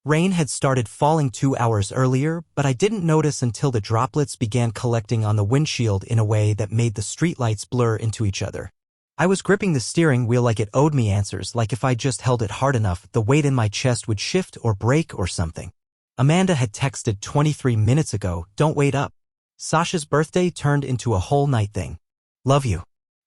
Rain had started falling 2 hours earlier, but I didn't notice until the droplets began collecting on the windshield in a way that made the streetlights blur into each other. I was gripping the steering wheel like it owed me answers, like if I just held it hard enough, the weight in my chest would shift or break or something. Amanda had texted 23 minutes ago, "Don't wait up." Sasha's birthday turned into a whole night thing. "Love you."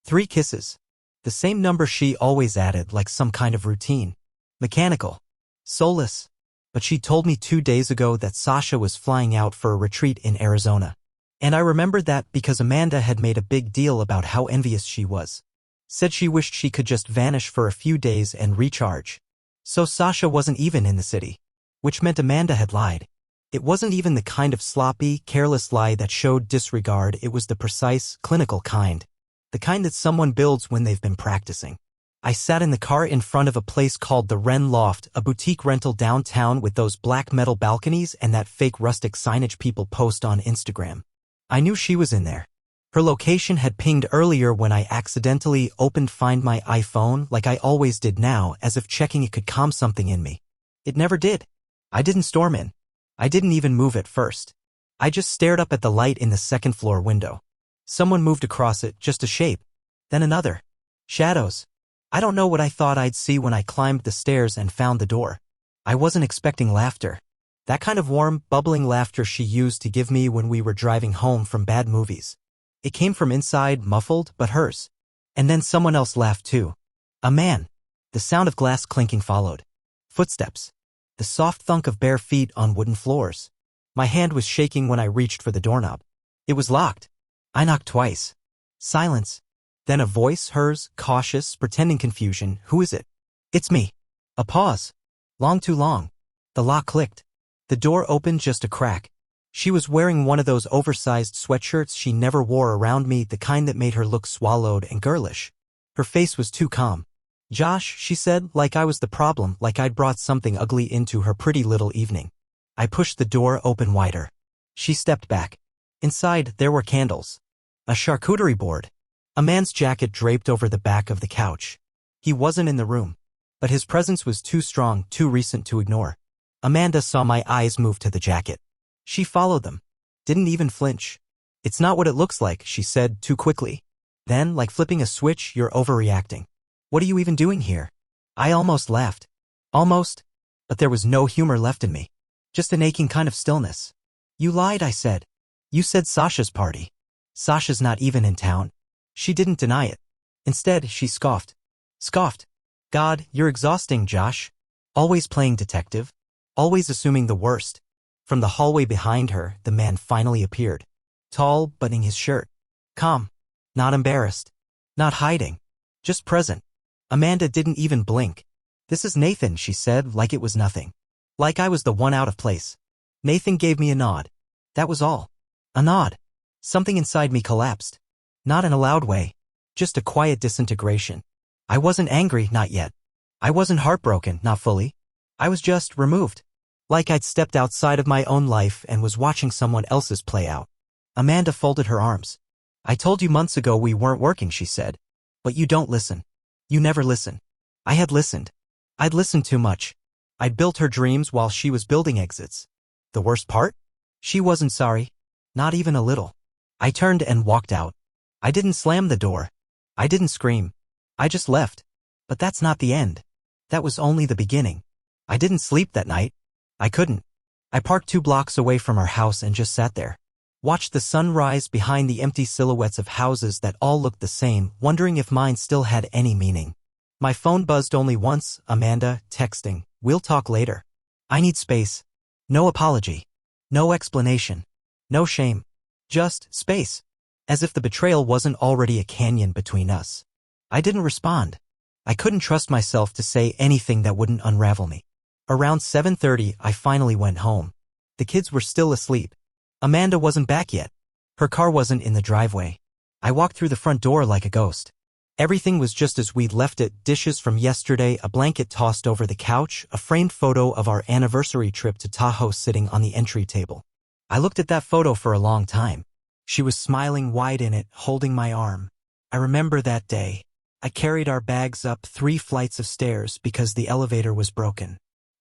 3 kisses. The same number she always added, like some kind of routine. Mechanical. Soulless. But she told me 2 days ago that Sasha was flying out for a retreat in Arizona. And I remembered that because Amanda had made a big deal about how envious she was. Said she wished she could just vanish for a few days and recharge. So Sasha wasn't even in the city. Which meant Amanda had lied. It wasn't even the kind of sloppy, careless lie that showed disregard, it was the precise, clinical kind. The kind that someone builds when they've been practicing. I sat in the car in front of a place called the Wren Loft, a boutique rental downtown with those black metal balconies and that fake rustic signage people post on Instagram. I knew she was in there. Her location had pinged earlier when I accidentally opened Find My iPhone like I always did now, as if checking it could calm something in me. It never did. I didn't storm in. I didn't even move at first. I just stared up at the light in the second-floor window. Someone moved across it, just a shape. Then another. Shadows. I don't know what I thought I'd see when I climbed the stairs and found the door. I wasn't expecting laughter. That kind of warm, bubbling laughter she used to give me when we were driving home from bad movies. It came from inside, muffled, but hers. And then someone else laughed too. A man. The sound of glass clinking followed. Footsteps. The soft thunk of bare feet on wooden floors. My hand was shaking when I reached for the doorknob. It was locked. I knocked twice. Silence. Then a voice, hers, cautious, pretending confusion. "Who is it?" "It's me." A pause. Long too long. The lock clicked. The door opened just a crack. She was wearing one of those oversized sweatshirts she never wore around me, the kind that made her look swallowed and girlish. Her face was too calm. "Josh," she said, like I was the problem, like I'd brought something ugly into her pretty little evening. I pushed the door open wider. She stepped back. Inside, there were candles. A charcuterie board. A man's jacket draped over the back of the couch. He wasn't in the room. But his presence was too strong, too recent to ignore. Amanda saw my eyes move to the jacket. She followed them. Didn't even flinch. "It's not what it looks like," she said, too quickly. Then, like flipping a switch, "You're overreacting. What are you even doing here?" I almost laughed. Almost. But there was no humor left in me. Just an aching kind of stillness. "You lied," I said. "You said Sasha's party. Sasha's not even in town." She didn't deny it. Instead, she scoffed. Scoffed. "God, you're exhausting, Josh. Always playing detective. Always assuming the worst." From the hallway behind her, the man finally appeared. Tall, buttoning his shirt. Calm. Not embarrassed. Not hiding. Just present. Amanda didn't even blink. "This is Nathan," she said, like it was nothing. Like I was the one out of place. Nathan gave me a nod. That was all. A nod. Something inside me collapsed. Not in a loud way. Just a quiet disintegration. I wasn't angry, not yet. I wasn't heartbroken, not fully. I was just removed. Like I'd stepped outside of my own life and was watching someone else's play out. Amanda folded her arms. "I told you months ago we weren't working," she said. "But you don't listen. You never listen." I had listened. I'd listened too much. I'd built her dreams while she was building exits. The worst part? She wasn't sorry. Not even a little. I turned and walked out. I didn't slam the door. I didn't scream. I just left. But that's not the end. That was only the beginning. I didn't sleep that night. I couldn't. I parked 2 blocks away from our house and just sat there. Watched the sun rise behind the empty silhouettes of houses that all looked the same, wondering if mine still had any meaning. My phone buzzed only once. Amanda, texting. "We'll talk later. I need space." No apology. No explanation. No shame. Just space. As if the betrayal wasn't already a canyon between us. I didn't respond. I couldn't trust myself to say anything that wouldn't unravel me. Around 7:30, I finally went home. The kids were still asleep. Amanda wasn't back yet. Her car wasn't in the driveway. I walked through the front door like a ghost. Everything was just as we'd left it, dishes from yesterday, a blanket tossed over the couch, a framed photo of our anniversary trip to Tahoe sitting on the entry table. I looked at that photo for a long time. She was smiling wide in it, holding my arm. I remember that day. I carried our bags up 3 flights of stairs because the elevator was broken.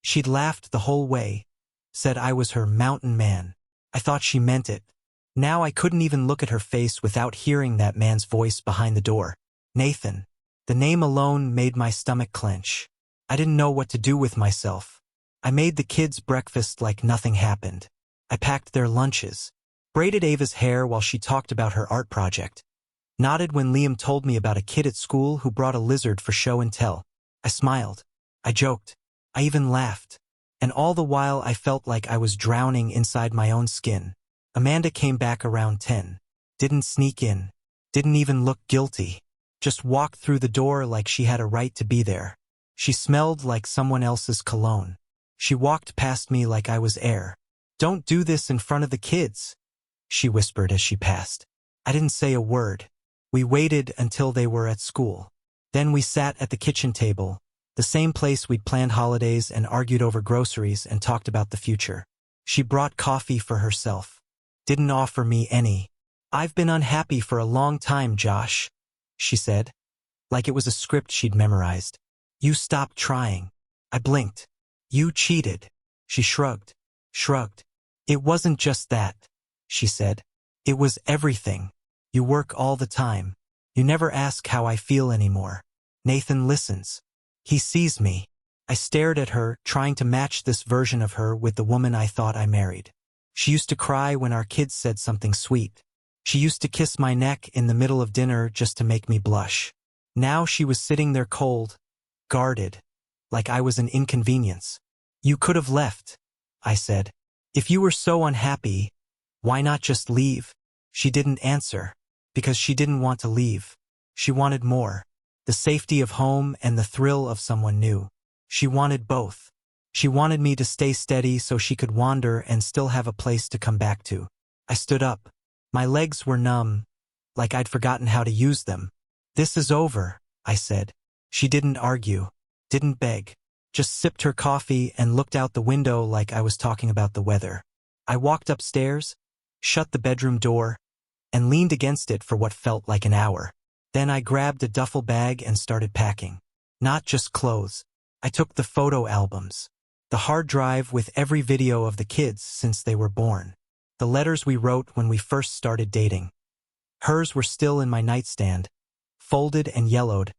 She'd laughed the whole way, said I was her mountain man. I thought she meant it. Now I couldn't even look at her face without hearing that man's voice behind the door. Nathan. The name alone made my stomach clench. I didn't know what to do with myself. I made the kids breakfast like nothing happened. I packed their lunches, braided Ava's hair while she talked about her art project, nodded when Liam told me about a kid at school who brought a lizard for show and tell. I smiled. I joked. I even laughed. And all the while I felt like I was drowning inside my own skin. Amanda came back around 10. Didn't sneak in. Didn't even look guilty. Just walked through the door like she had a right to be there. She smelled like someone else's cologne. She walked past me like I was air. "Don't do this in front of the kids," she whispered as she passed. I didn't say a word. We waited until they were at school. Then we sat at the kitchen table, the same place we'd planned holidays and argued over groceries and talked about the future. She brought coffee for herself. Didn't offer me any. "I've been unhappy for a long time, Josh," she said, like it was a script she'd memorized. "You stopped trying." I blinked. "You cheated." She shrugged. "It wasn't just that," she said. "It was everything. You work all the time. You never ask how I feel anymore. Nathan listens. He sees me." I stared at her, trying to match this version of her with the woman I thought I married. She used to cry when our kids said something sweet. She used to kiss my neck in the middle of dinner just to make me blush. Now she was sitting there cold, guarded, like I was an inconvenience. "You could have left," I said. "If you were so unhappy, why not just leave?" She didn't answer, because she didn't want to leave. She wanted more, the safety of home and the thrill of someone new. She wanted both. She wanted me to stay steady so she could wander and still have a place to come back to. I stood up. My legs were numb, like I'd forgotten how to use them. "This is over," I said. She didn't argue, didn't beg, just sipped her coffee and looked out the window like I was talking about the weather. I walked upstairs, shut the bedroom door, and leaned against it for what felt like an hour. Then I grabbed a duffel bag and started packing. Not just clothes. I took the photo albums, the hard drive with every video of the kids since they were born, the letters we wrote when we first started dating. Hers were still in my nightstand, folded and yellowed,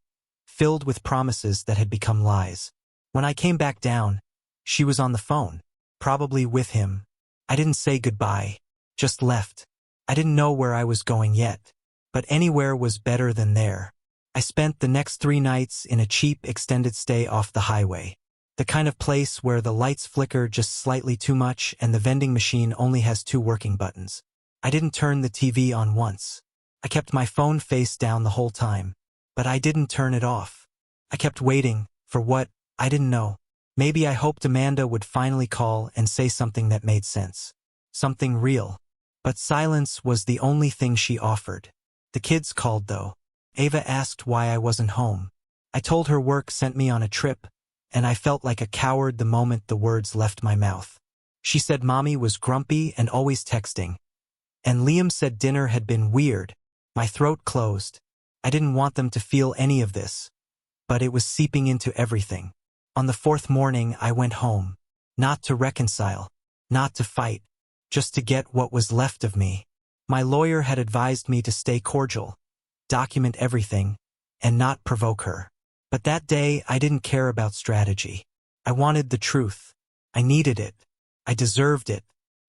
filled with promises that had become lies. When I came back down, she was on the phone, probably with him. I didn't say goodbye, just left. I didn't know where I was going yet, but anywhere was better than there. I spent the next 3 nights in a cheap extended stay off the highway, the kind of place where the lights flicker just slightly too much and the vending machine only has 2 working buttons. I didn't turn the TV on once. I kept my phone face down the whole time, but I didn't turn it off. I kept waiting, for what? I didn't know. Maybe I hoped Amanda would finally call and say something that made sense. Something real. But silence was the only thing she offered. The kids called though. Ava asked why I wasn't home. I told her work sent me on a trip, and I felt like a coward the moment the words left my mouth. She said Mommy was grumpy and always texting. And Liam said dinner had been weird. My throat closed. I didn't want them to feel any of this, but it was seeping into everything. On the 4th morning I went home. Not to reconcile, not to fight, just to get what was left of me. My lawyer had advised me to stay cordial, document everything, and not provoke her. But that day I didn't care about strategy. I wanted the truth. I needed it. I deserved it.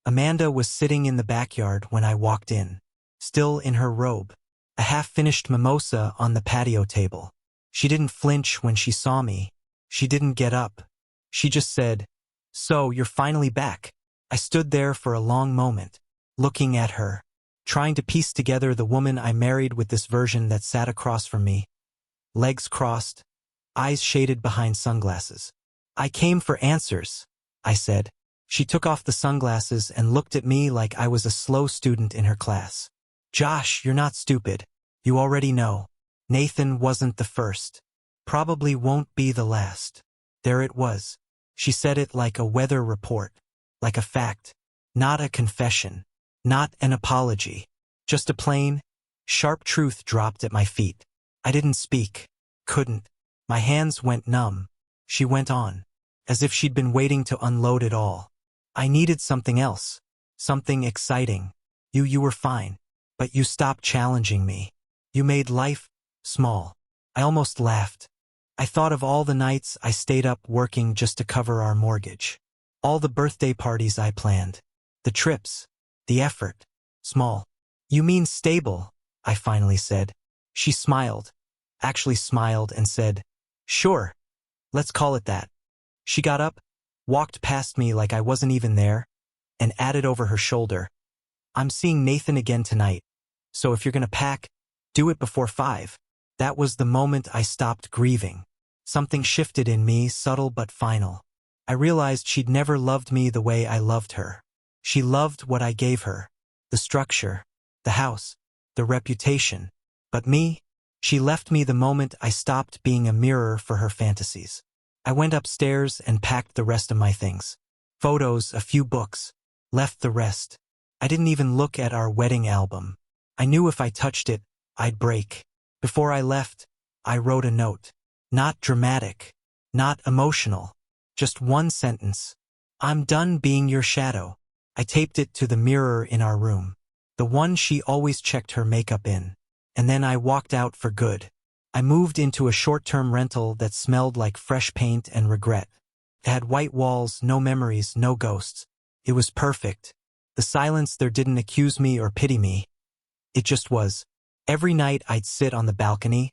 Amanda was sitting in the backyard when I walked in, still in her robe, a half-finished mimosa on the patio table. She didn't flinch when she saw me. She didn't get up. She just said, "So, you're finally back." I stood there for a long moment, looking at her, trying to piece together the woman I married with this version that sat across from me, legs crossed, eyes shaded behind sunglasses. "I came for answers," I said. She took off the sunglasses and looked at me like I was a slow student in her class. "Josh, you're not stupid. You already know. Nathan wasn't the first. Probably won't be the last." There it was. She said it like a weather report, like a fact, not a confession, not an apology, just a plain, sharp truth dropped at my feet. I didn't speak, couldn't. My hands went numb. She went on. as if she'd been waiting to unload it all. I needed something else. Something exciting. You were fine. But you stopped challenging me. You made life small. I almost laughed. I thought of all the nights I stayed up working just to cover our mortgage. All the birthday parties I planned. The trips. The effort. Small. You mean stable, I finally said. She smiled. Actually smiled and said, sure. Let's call it that. She got up, walked past me like I wasn't even there, and added over her shoulder, I'm seeing Nathan again tonight, so if you're gonna pack, do it before 5. That was the moment I stopped grieving. Something shifted in me, subtle but final. I realized she'd never loved me the way I loved her. She loved what I gave her. The structure, the house, the reputation. But me? She left me the moment I stopped being a mirror for her fantasies. I went upstairs and packed the rest of my things. Photos, a few books. Left the rest. I didn't even look at our wedding album. I knew if I touched it, I'd break. Before I left, I wrote a note. Not dramatic. Not emotional. Just one sentence. I'm done being your shadow. I taped it to the mirror in our room. The one she always checked her makeup in. And then I walked out for good. I moved into a short-term rental that smelled like fresh paint and regret. It had white walls, no memories, no ghosts. It was perfect. The silence there didn't accuse me or pity me. It just was. Every night I'd sit on the balcony,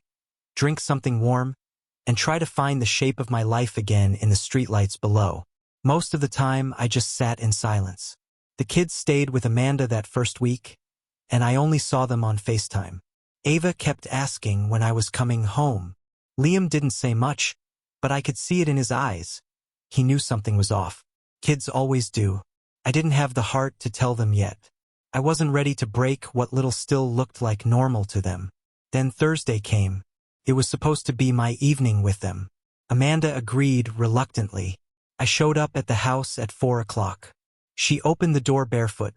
drink something warm, and try to find the shape of my life again in the streetlights below. Most of the time I just sat in silence. The kids stayed with Amanda that first week, and I only saw them on FaceTime. Ava kept asking when I was coming home. Liam didn't say much, but I could see it in his eyes. He knew something was off. Kids always do. I didn't have the heart to tell them yet. I wasn't ready to break what little still looked like normal to them. Then Thursday came. It was supposed to be my evening with them. Amanda agreed reluctantly. I showed up at the house at 4 o'clock. She opened the door barefoot,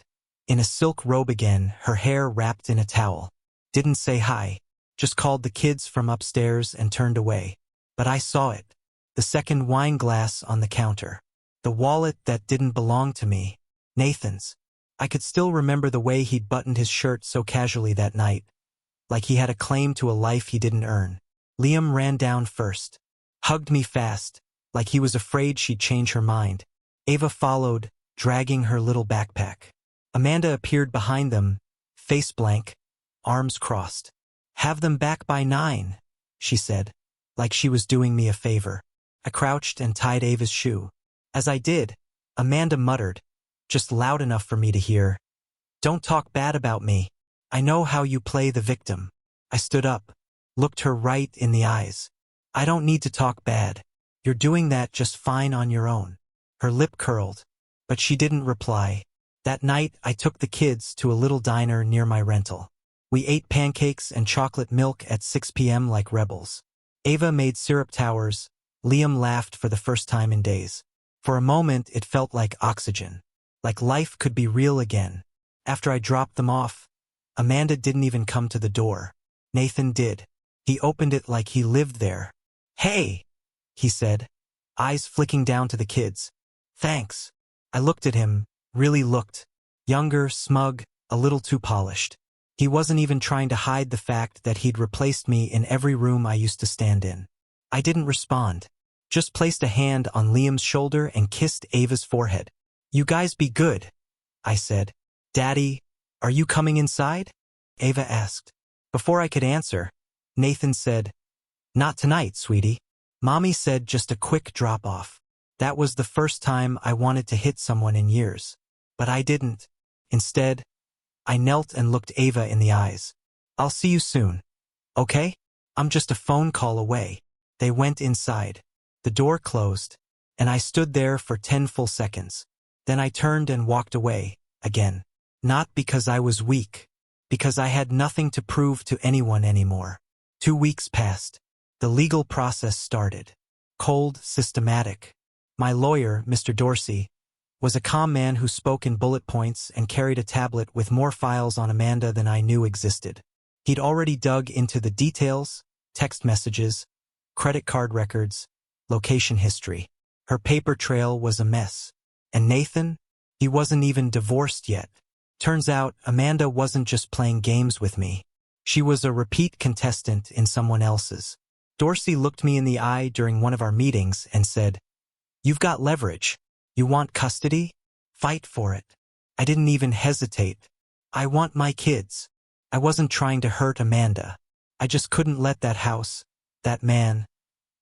in a silk robe again, her hair wrapped in a towel. Didn't say hi, just called the kids from upstairs and turned away. But I saw it. The second wine glass on the counter. The wallet that didn't belong to me. Nathan's. I could still remember the way he'd buttoned his shirt so casually that night, like he had a claim to a life he didn't earn. Liam ran down first, hugged me fast, like he was afraid she'd change her mind. Ava followed, dragging her little backpack. Amanda appeared behind them, face blank, arms crossed. Have them back by 9, she said, like she was doing me a favor. I crouched and tied Ava's shoe. As I did, Amanda muttered, just loud enough for me to hear, don't talk bad about me. I know how you play the victim. I stood up, looked her right in the eyes. I don't need to talk bad. You're doing that just fine on your own. Her lip curled, but she didn't reply. That night, I took the kids to a little diner near my rental. We ate pancakes and chocolate milk at 6 p.m. like rebels. Ava made syrup towers. Liam laughed for the first time in days. For a moment, it felt like oxygen. Like life could be real again. After I dropped them off, Amanda didn't even come to the door. Nathan did. He opened it like he lived there. Hey, he said, eyes flicking down to the kids. Thanks. I looked at him, really looked. Younger, smug, a little too polished. He wasn't even trying to hide the fact that he'd replaced me in every room I used to stand in. I didn't respond. Just placed a hand on Liam's shoulder and kissed Ava's forehead. You guys be good, I said. Daddy, are you coming inside? Ava asked. Before I could answer, Nathan said, not tonight, sweetie. Mommy said just a quick drop-off. That was the first time I wanted to hit someone in years. But I didn't. Instead, I knelt and looked Ava in the eyes. I'll see you soon. Okay? I'm just a phone call away. They went inside. The door closed, and I stood there for 10 full seconds. Then I turned and walked away, again. Not because I was weak, because I had nothing to prove to anyone anymore. 2 weeks passed. The legal process started. Cold, systematic. My lawyer, Mr. Dorsey, was a calm man who spoke in bullet points and carried a tablet with more files on Amanda than I knew existed. He'd already dug into the details, text messages, credit card records, location history. Her paper trail was a mess. And Nathan? He wasn't even divorced yet. Turns out, Amanda wasn't just playing games with me. She was a repeat contestant in someone else's. Dorsey looked me in the eye during one of our meetings and said, "You've got leverage. You want custody? Fight for it." I didn't even hesitate. I want my kids. I wasn't trying to hurt Amanda. I just couldn't let that house, that man,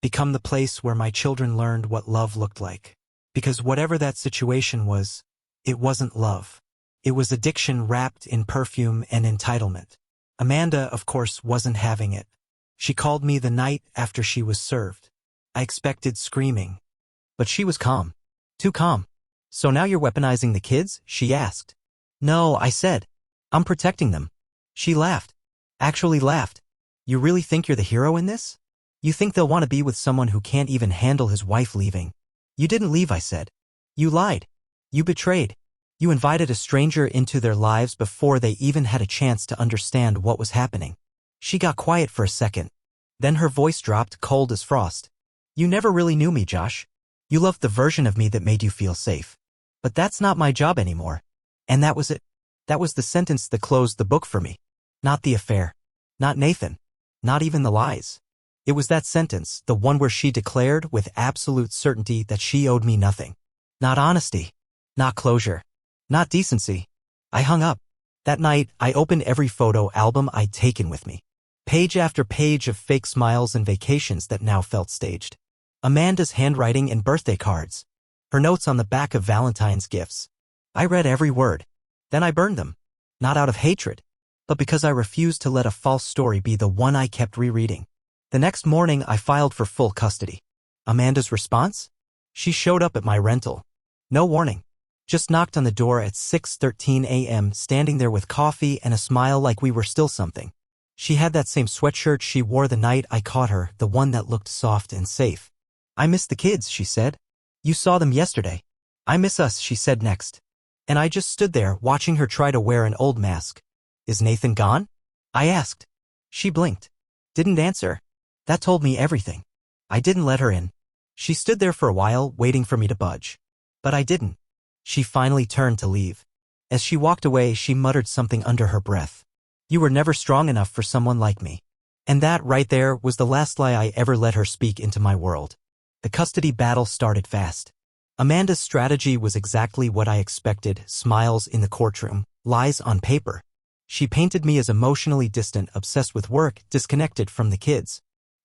become the place where my children learned what love looked like. Because whatever that situation was, it wasn't love. It was addiction wrapped in perfume and entitlement. Amanda, of course, wasn't having it. She called me the night after she was served. I expected screaming. But she was calm. Too calm. "So now you're weaponizing the kids?" she asked. "No," I said. "I'm protecting them." She laughed. Actually laughed. "You really think you're the hero in this? You think they'll want to be with someone who can't even handle his wife leaving?" "You didn't leave," I said. "You lied. You betrayed. You invited a stranger into their lives before they even had a chance to understand what was happening." She got quiet for a second. Then her voice dropped, cold as frost. "You never really knew me, Josh. You loved the version of me that made you feel safe. But that's not my job anymore." And that was it. That was the sentence that closed the book for me. Not the affair. Not Nathan. Not even the lies. It was that sentence, the one where she declared with absolute certainty that she owed me nothing. Not honesty. Not closure. Not decency. I hung up. That night, I opened every photo album I'd taken with me. Page after page of fake smiles and vacations that now felt staged. Amanda's handwriting and birthday cards. Her notes on the back of Valentine's gifts. I read every word. Then I burned them. Not out of hatred, but because I refused to let a false story be the one I kept rereading. The next morning, I filed for full custody. Amanda's response? She showed up at my rental. No warning. Just knocked on the door at 6:13 a.m., standing there with coffee and a smile like we were still something. She had that same sweatshirt she wore the night I caught her, the one that looked soft and safe. "I miss the kids," she said. "You saw them yesterday." "I miss us," she said next. And I just stood there, watching her try to wear an old mask. "Is Nathan gone?" I asked. She blinked. Didn't answer. That told me everything. I didn't let her in. She stood there for a while, waiting for me to budge. But I didn't. She finally turned to leave. As she walked away, she muttered something under her breath. "You were never strong enough for someone like me." And that, right there, was the last lie I ever let her speak into my world. The custody battle started fast. Amanda's strategy was exactly what I expected: smiles in the courtroom, lies on paper. She painted me as emotionally distant, obsessed with work, disconnected from the kids.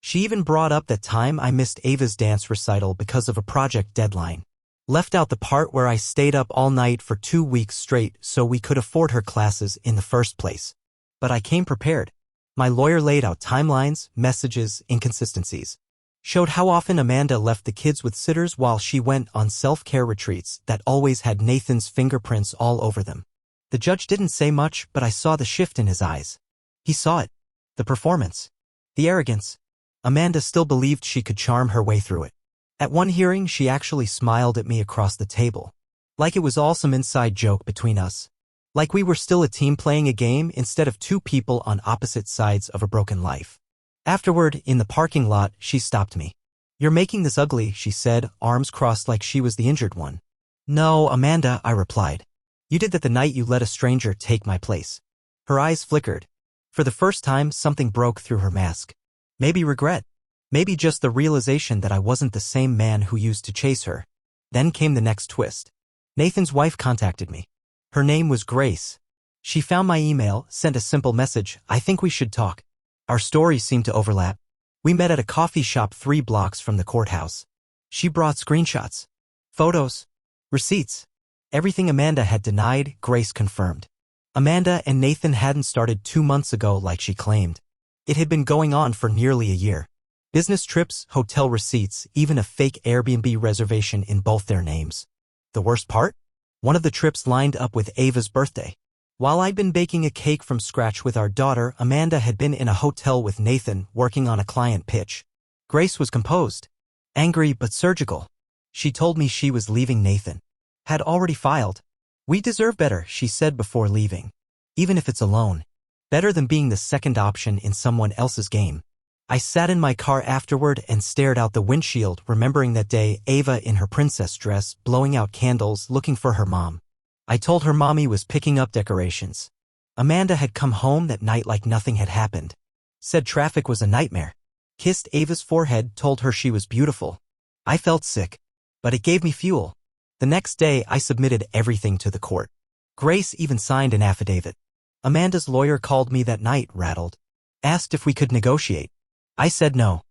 She even brought up that time I missed Ava's dance recital because of a project deadline. Left out the part where I stayed up all night for 2 weeks straight so we could afford her classes in the first place. But I came prepared. My lawyer laid out timelines, messages, inconsistencies. Showed how often Amanda left the kids with sitters while she went on self-care retreats that always had Nathan's fingerprints all over them. The judge didn't say much, but I saw the shift in his eyes. He saw it. The performance. The arrogance. Amanda still believed she could charm her way through it. At one hearing, she actually smiled at me across the table. Like it was all some inside joke between us. Like we were still a team playing a game instead of two people on opposite sides of a broken life. Afterward, in the parking lot, she stopped me. "You're making this ugly," she said, arms crossed like she was the injured one. "No, Amanda," I replied. "You did that the night you let a stranger take my place." Her eyes flickered. For the first time, something broke through her mask. Maybe regret. Maybe just the realization that I wasn't the same man who used to chase her. Then came the next twist. Nathan's wife contacted me. Her name was Grace. She found my email, sent a simple message: "I think we should talk." Our stories seemed to overlap. We met at a coffee shop 3 blocks from the courthouse. She brought screenshots, photos, receipts. Everything Amanda had denied, Grace confirmed. Amanda and Nathan hadn't started 2 months ago like she claimed. It had been going on for nearly a year. Business trips, hotel receipts, even a fake Airbnb reservation in both their names. The worst part? One of the trips lined up with Ava's birthday. While I'd been baking a cake from scratch with our daughter, Amanda had been in a hotel with Nathan, working on a client pitch. Grace was composed. Angry but surgical. She told me she was leaving Nathan. Had already filed. "We deserve better," she said before leaving. "Even if it's alone. Better than being the second option in someone else's game." I sat in my car afterward and stared out the windshield, remembering that day, Ava in her princess dress, blowing out candles, looking for her mom. I told her mommy was picking up decorations. Amanda had come home that night like nothing had happened. Said traffic was a nightmare. Kissed Ava's forehead, told her she was beautiful. I felt sick. But it gave me fuel. The next day, I submitted everything to the court. Grace even signed an affidavit. Amanda's lawyer called me that night, rattled. Asked if we could negotiate. I said no.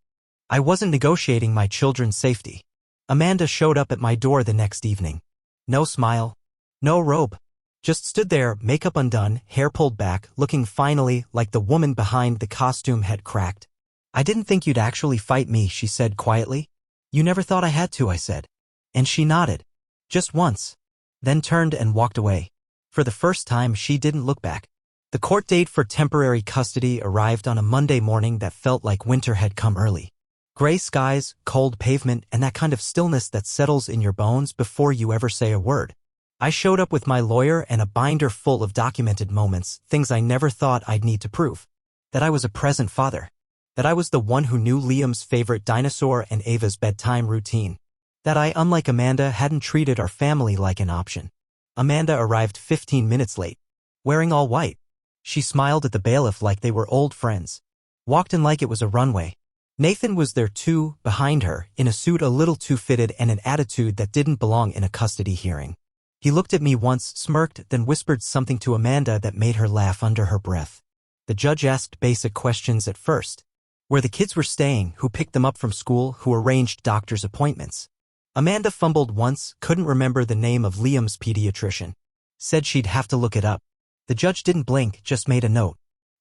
I wasn't negotiating my children's safety. Amanda showed up at my door the next evening. No smile. No robe. Just stood there, makeup undone, hair pulled back, looking finally like the woman behind the costume had cracked. I didn't think you'd actually fight me, she said quietly. You never thought I had to, I said. And she nodded. Just once. Then turned and walked away. For the first time, she didn't look back. The court date for temporary custody arrived on a Monday morning that felt like winter had come early. Gray skies, cold pavement, and that kind of stillness that settles in your bones before you ever say a word. I showed up with my lawyer and a binder full of documented moments, things I never thought I'd need to prove. That I was a present father. That I was the one who knew Liam's favorite dinosaur and Ava's bedtime routine. That I, unlike Amanda, hadn't treated our family like an option. Amanda arrived 15 minutes late. Wearing all white. She smiled at the bailiff like they were old friends. Walked in like it was a runway. Nathan was there too, behind her, in a suit a little too fitted and an attitude that didn't belong in a custody hearing. He looked at me once, smirked, then whispered something to Amanda that made her laugh under her breath. The judge asked basic questions at first. Where the kids were staying, who picked them up from school, who arranged doctor's appointments. Amanda fumbled once, couldn't remember the name of Liam's pediatrician. Said she'd have to look it up. The judge didn't blink, just made a note.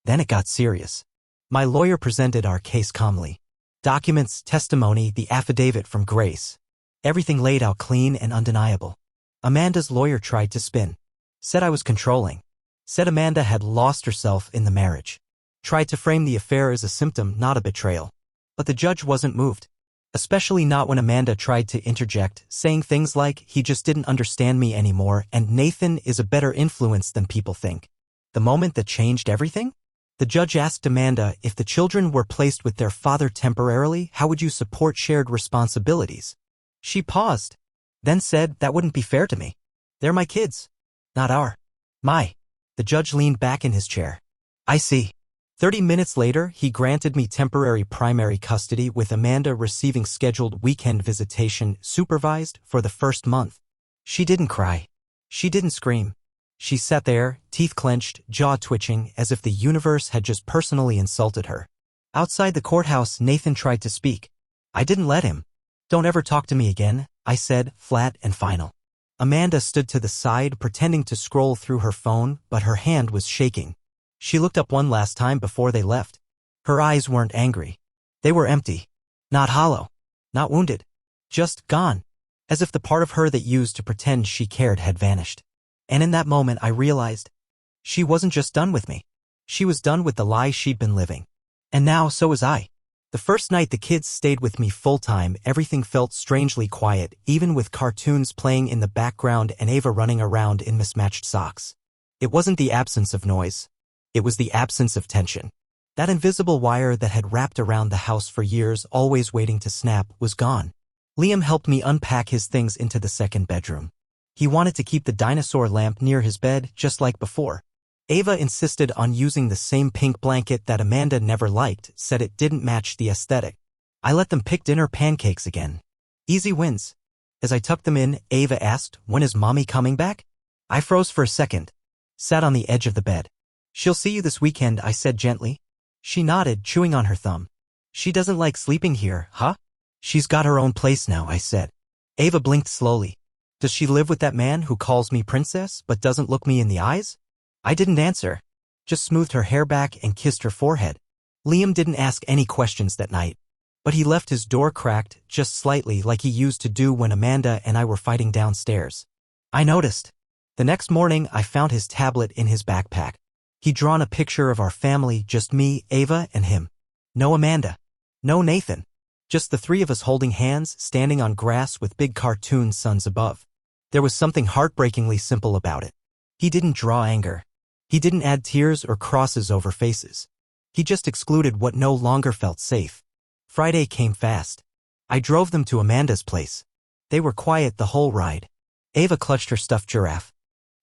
Then it got serious. My lawyer presented our case calmly. Documents, testimony, the affidavit from Grace. Everything laid out clean and undeniable. Amanda's lawyer tried to spin. Said I was controlling. Said Amanda had lost herself in the marriage. Tried to frame the affair as a symptom, not a betrayal. But the judge wasn't moved. Especially not when Amanda tried to interject, saying things like, he just didn't understand me anymore and Nathan is a better influence than people think. The moment that changed everything? The judge asked Amanda, if the children were placed with their father temporarily, how would you support shared responsibilities? She paused. Then said, that wouldn't be fair to me. They're my kids. Not our. My. The judge leaned back in his chair. I see. 30 minutes later, he granted me temporary primary custody with Amanda receiving scheduled weekend visitation supervised for the first month. She didn't cry. She didn't scream. She sat there, teeth clenched, jaw twitching, as if the universe had just personally insulted her. Outside the courthouse, Nathan tried to speak. I didn't let him. Don't ever talk to me again, I said, flat and final. Amanda stood to the side, pretending to scroll through her phone, but her hand was shaking. She looked up one last time before they left. Her eyes weren't angry. They were empty. Not hollow. Not wounded. Just gone. As if the part of her that used to pretend she cared had vanished. And in that moment I realized she wasn't just done with me. She was done with the lie she'd been living. And now so was I. The first night the kids stayed with me full-time, everything felt strangely quiet, even with cartoons playing in the background and Ava running around in mismatched socks. It wasn't the absence of noise. It was the absence of tension. That invisible wire that had wrapped around the house for years, always waiting to snap, was gone. Liam helped me unpack his things into the second bedroom. He wanted to keep the dinosaur lamp near his bed, just like before. Ava insisted on using the same pink blanket that Amanda never liked, said it didn't match the aesthetic. I let them pick dinner pancakes again. Easy wins. As I tucked them in, Ava asked, when is mommy coming back? I froze for a second. Sat on the edge of the bed. She'll see you this weekend, I said gently. She nodded, chewing on her thumb. She doesn't like sleeping here, huh? She's got her own place now, I said. Ava blinked slowly. Does she live with that man who calls me princess but doesn't look me in the eyes? I didn't answer. Just smoothed her hair back and kissed her forehead. Liam didn't ask any questions that night. But he left his door cracked, just slightly, like he used to do when Amanda and I were fighting downstairs. I noticed. The next morning I found his tablet in his backpack. He'd drawn a picture of our family, just me, Ava, and him. No Amanda. No Nathan. Just the three of us holding hands, standing on grass with big cartoon suns above. There was something heartbreakingly simple about it. He didn't draw anger. He didn't add tears or crosses over faces. He just excluded what no longer felt safe. Friday came fast. I drove them to Amanda's place. They were quiet the whole ride. Ava clutched her stuffed giraffe.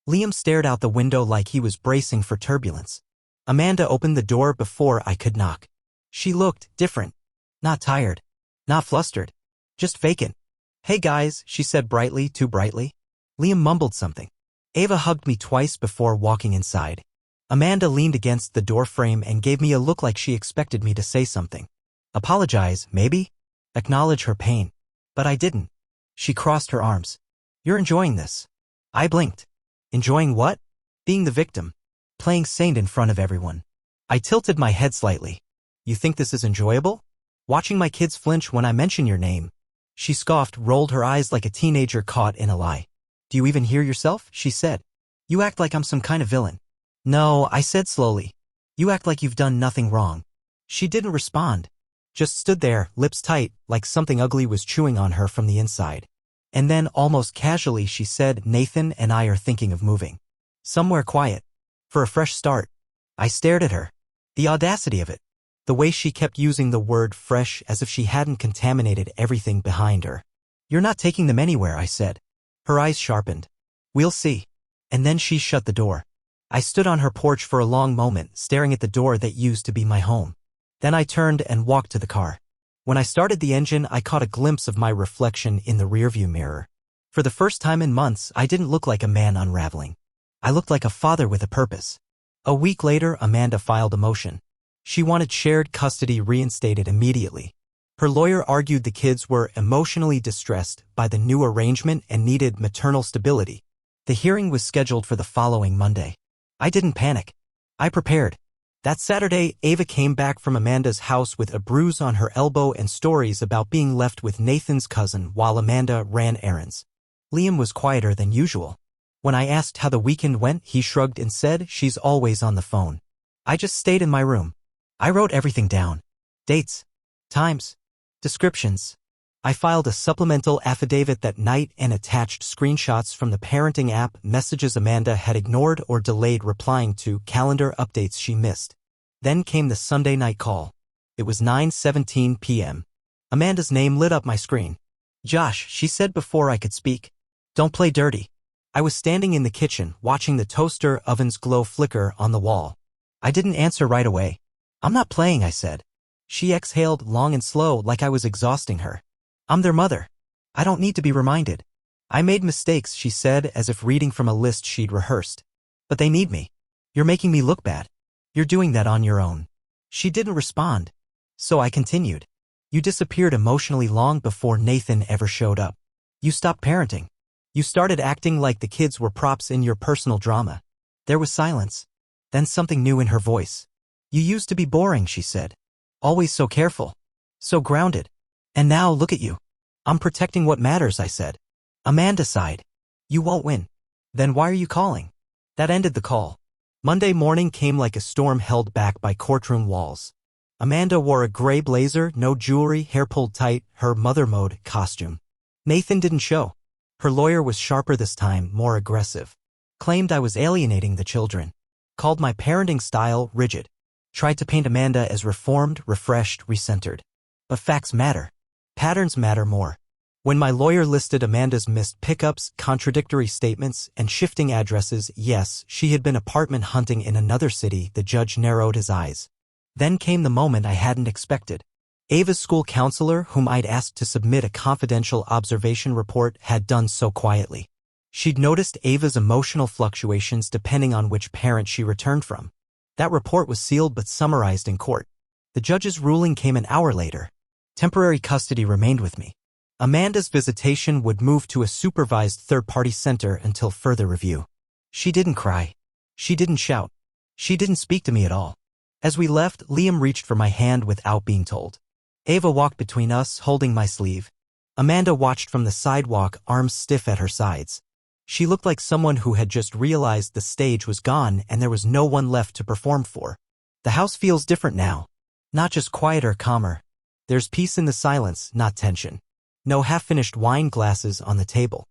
Liam stared out the window like he was bracing for turbulence. Amanda opened the door before I could knock. She looked different. Not tired. Not flustered. Just vacant. "Hey guys," she said brightly, too brightly. Liam mumbled something. Ava hugged me twice before walking inside. Amanda leaned against the door frame and gave me a look like she expected me to say something. Apologize, maybe? Acknowledge her pain. But I didn't. She crossed her arms. "You're enjoying this." I blinked. Enjoying what? Being the victim. Playing saint in front of everyone. I tilted my head slightly. "You think this is enjoyable? Watching my kids flinch when I mention your name." She scoffed, rolled her eyes like a teenager caught in a lie. "Do you even hear yourself?" she said. "You act like I'm some kind of villain." "No," I said slowly. "You act like you've done nothing wrong." She didn't respond. Just stood there, lips tight, like something ugly was chewing on her from the inside. And then, almost casually, she said, "Nathan and I are thinking of moving. Somewhere quiet. For a fresh start." I stared at her. The audacity of it. The way she kept using the word fresh as if she hadn't contaminated everything behind her. "You're not taking them anywhere," I said. Her eyes sharpened. "We'll see." And then she shut the door. I stood on her porch for a long moment, staring at the door that used to be my home. Then I turned and walked to the car. When I started the engine, I caught a glimpse of my reflection in the rearview mirror. For the first time in months, I didn't look like a man unraveling. I looked like a father with a purpose. A week later, Amanda filed a motion. She wanted shared custody reinstated immediately. Her lawyer argued the kids were emotionally distressed by the new arrangement and needed maternal stability. The hearing was scheduled for the following Monday. I didn't panic. I prepared. That Saturday, Ava came back from Amanda's house with a bruise on her elbow and stories about being left with Nathan's cousin while Amanda ran errands. Liam was quieter than usual. When I asked how the weekend went, he shrugged and said, "She's always on the phone." I just stayed in my room. I wrote everything down. Dates. Times. Descriptions. I filed a supplemental affidavit that night and attached screenshots from the parenting app, messages Amanda had ignored or delayed replying to, calendar updates she missed. Then came the Sunday night call. It was 9:17 p.m. Amanda's name lit up my screen. "Josh," she said before I could speak. "Don't play dirty." I was standing in the kitchen, watching the toaster oven's glow flicker on the wall. I didn't answer right away. "I'm not playing," I said. She exhaled long and slow, like I was exhausting her. "I'm their mother. I don't need to be reminded." "I made mistakes," she said, as if reading from a list she'd rehearsed. "But they need me. You're making me look bad. You're doing that on your own." She didn't respond. So I continued. "You disappeared emotionally long before Nathan ever showed up. You stopped parenting. You started acting like the kids were props in your personal drama." There was silence. Then something new in her voice. "You used to be boring," she said. "Always so careful. So grounded. And now look at you." "I'm protecting what matters," I said. Amanda sighed. "You won't win." "Then why are you calling?" That ended the call. Monday morning came like a storm held back by courtroom walls. Amanda wore a gray blazer, no jewelry, hair pulled tight, her mother mode costume. Nathan didn't show. Her lawyer was sharper this time, more aggressive. Claimed I was alienating the children. Called my parenting style rigid. Tried to paint Amanda as reformed, refreshed, recentered. But facts matter. Patterns matter more. When my lawyer listed Amanda's missed pickups, contradictory statements, and shifting addresses, yes, she had been apartment hunting in another city, the judge narrowed his eyes. Then came the moment I hadn't expected. Ava's school counselor, whom I'd asked to submit a confidential observation report, had done so quietly. She'd noticed Ava's emotional fluctuations depending on which parent she returned from. That report was sealed but summarized in court. The judge's ruling came an hour later. Temporary custody remained with me. Amanda's visitation would move to a supervised third-party center until further review. She didn't cry. She didn't shout. She didn't speak to me at all. As we left, Liam reached for my hand without being told. Ava walked between us, holding my sleeve. Amanda watched from the sidewalk, arms stiff at her sides. She looked like someone who had just realized the stage was gone and there was no one left to perform for. The house feels different now. Not just quieter, calmer. There's peace in the silence, not tension. No half-finished wine glasses on the table.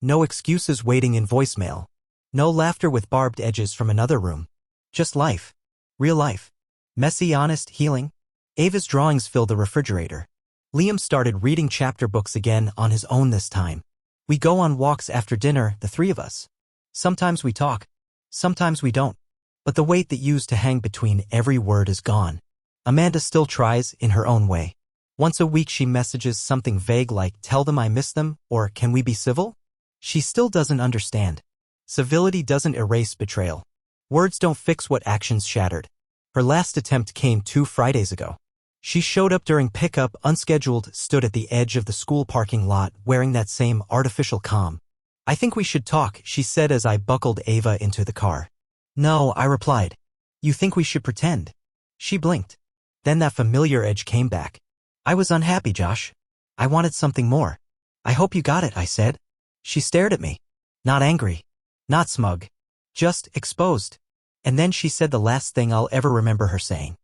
No excuses waiting in voicemail. No laughter with barbed edges from another room. Just life. Real life. Messy, honest, healing. Ava's drawings fill the refrigerator. Liam started reading chapter books again on his own this time. We go on walks after dinner, the three of us. Sometimes we talk. Sometimes we don't. But the weight that used to hang between every word is gone. Amanda still tries in her own way. Once a week she messages something vague like, tell them I miss them, or can we be civil? She still doesn't understand. Civility doesn't erase betrayal. Words don't fix what actions shattered. Her last attempt came 2 Fridays ago. She showed up during pickup, unscheduled, stood at the edge of the school parking lot, wearing that same artificial calm. I think we should talk, she said as I buckled Ava into the car. No, I replied. You think we should pretend? She blinked. Then that familiar edge came back. I was unhappy, Josh. I wanted something more. I hope you got it, I said. She stared at me. Not angry. Not smug. Just exposed. And then she said the last thing I'll ever remember her saying.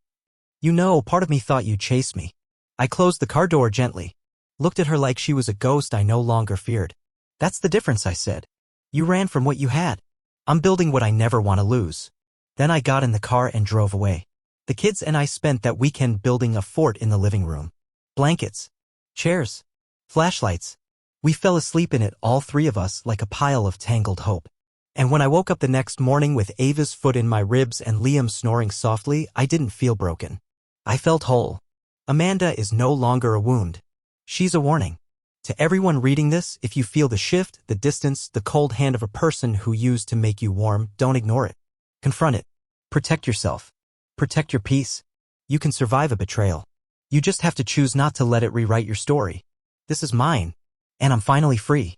You know, part of me thought you'd chase me. I closed the car door gently. Looked at her like she was a ghost I no longer feared. That's the difference, I said. You ran from what you had. I'm building what I never want to lose. Then I got in the car and drove away. The kids and I spent that weekend building a fort in the living room. Blankets. Chairs. Flashlights. We fell asleep in it, all three of us, like a pile of tangled hope. And when I woke up the next morning with Ava's foot in my ribs and Liam snoring softly, I didn't feel broken. I felt whole. Amanda is no longer a wound. She's a warning. To everyone reading this, if you feel the shift, the distance, the cold hand of a person who used to make you warm, don't ignore it. Confront it. Protect yourself. Protect your peace. You can survive a betrayal. You just have to choose not to let it rewrite your story. This is mine. And I'm finally free.